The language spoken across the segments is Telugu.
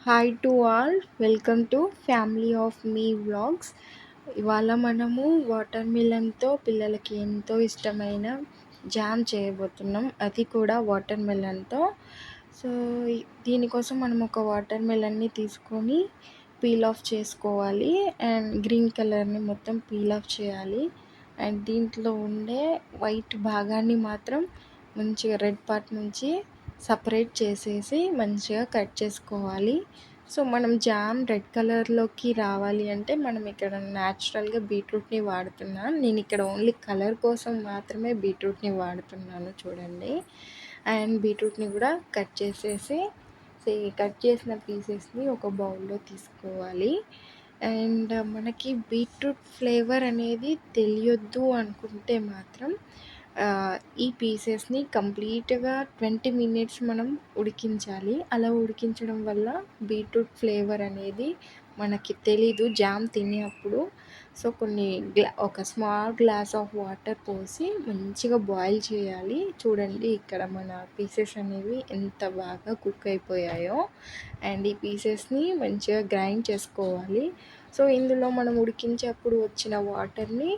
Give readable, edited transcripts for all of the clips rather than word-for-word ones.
Hi to all, welcome to family of me vlogs. ఇవాళ మనము వాటర్ మిలన్తో పిల్లలకి ఎంతో ఇష్టమైన జామ్ చేయబోతున్నాం, అది కూడా వాటర్ మిలన్తో. సో దీనికోసం మనం ఒక వాటర్ మిలన్ని తీసుకొని పీల్ ఆఫ్ చేసుకోవాలి అండ్ గ్రీన్ కలర్ని మొత్తం పీల్ ఆఫ్ చేయాలి. అండ్ దీంట్లో ఉండే వైట్ భాగాన్ని మాత్రం మంచిగా రెడ్ పార్ట్ నుంచి సపరేట్ చేసేసి మంచిగా కట్ చేసుకోవాలి. సో మనం జామ్ రెడ్ కలర్లోకి రావాలి అంటే మనం ఇక్కడ న్యాచురల్గా బీట్రూట్ని వాడుతున్నాను. నేను ఇక్కడ ఓన్లీ కలర్ కోసం మాత్రమే బీట్రూట్ని వాడుతున్నాను, చూడండి. అండ్ బీట్రూట్ని కూడా కట్ చేసేసి కట్ చేసిన పీసెస్ని ఒక బౌల్లో తీసుకోవాలి. అండ్ మనకి బీట్రూట్ ఫ్లేవర్ అనేది తెలియొద్దు అనుకుంటే మాత్రం ఈ పీసెస్ని కంప్లీట్గా 20 మినిట్స్ మనం ఉడికించాలి. అలా ఉడికించడం వల్ల బీట్రూట్ ఫ్లేవర్ అనేది మనకి తెలీదు జామ్ తినేటప్పుడు. సో ఒక స్మాల్ గ్లాస్ ఆఫ్ వాటర్ పోసి మంచిగా బాయిల్ చేయాలి. చూడండి ఇక్కడ మన పీసెస్ అనేవి ఎంత బాగా కుక్ అయిపోయాయో. అండ్ ఈ పీసెస్ని మంచిగా గ్రైండ్ చేసుకోవాలి. సో ఇందులో మనం ఉడికించేప్పుడు వచ్చిన వాటర్ని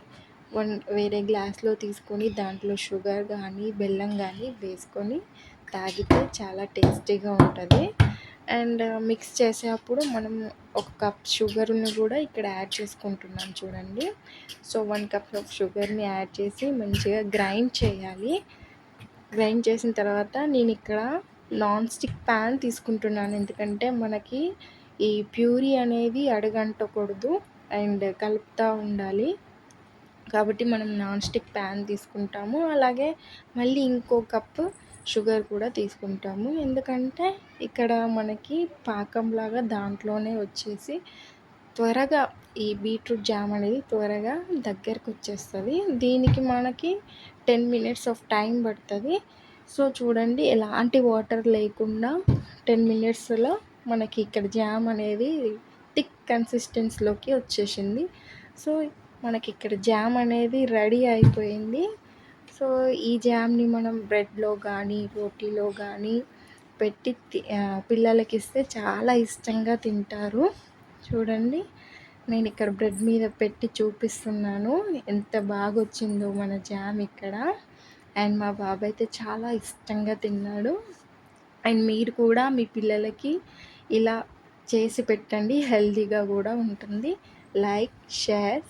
వేరే గ్లాస్లో తీసుకొని దాంట్లో షుగర్ కానీ బెల్లం కానీ వేసుకొని తాగితే చాలా టేస్టీగా ఉంటుంది. అండ్ మిక్స్ చేసేటప్పుడు మనం ఒక కప్ షుగర్ని కూడా ఇక్కడ యాడ్ చేసుకుంటున్నాం, చూడండి. సో 1 కప్ ఆఫ్ షుగర్ని యాడ్ చేసి మంచిగా గ్రైండ్ చేయాలి. గ్రైండ్ చేసిన తర్వాత నేను ఇక్కడ నాన్ స్టిక్ ప్యాన్ తీసుకుంటున్నాను, ఎందుకంటే మనకి ఈ ప్యూరీ అనేది అడుగంటకూడదు అండ్ కలుపుతూ ఉండాలి. కాబట్టి మనం నాన్ స్టిక్ ప్యాన్ తీసుకుంటాము. అలాగే మళ్ళీ ఇంకో కప్పు షుగర్ కూడా తీసుకుంటాము, ఎందుకంటే ఇక్కడ మనకి పాకంలాగా దాంట్లోనే వచ్చేసి త్వరగా ఈ బీట్రూట్ జామ్ అనేది త్వరగా దగ్గరకు వచ్చేస్తుంది. దీనికి మనకి 10 మినిట్స్ ఆఫ్ టైం పడుతుంది. సో చూడండి, ఎలాంటి వాటర్ లేకుండా 10 మినిట్స్లో మనకి ఇక్కడ జామ్ అనేది థిక్ కన్సిస్టెన్సీలోకి వచ్చేసింది. సో మనకి ఇక్కడ జామ్ అనేది రెడీ అయిపోయింది. సో ఈ జామ్ని మనం బ్రెడ్లో కానీ రోటీలో కానీ పెట్టి పిల్లలకి ఇస్తే చాలా ఇష్టంగా తింటారు. చూడండి, నేను ఇక్కడ బ్రెడ్ మీద పెట్టి చూపిస్తున్నాను ఎంత బాగా వచ్చిందో మన జామ్ ఇక్కడ. అండ్ మా బాబు అయితే చాలా ఇష్టంగా తిన్నాడు. అండ్ మీరు కూడా మీ పిల్లలకి ఇలా చేసి పెట్టండి, హెల్తీగా కూడా ఉంటుంది. Like, share.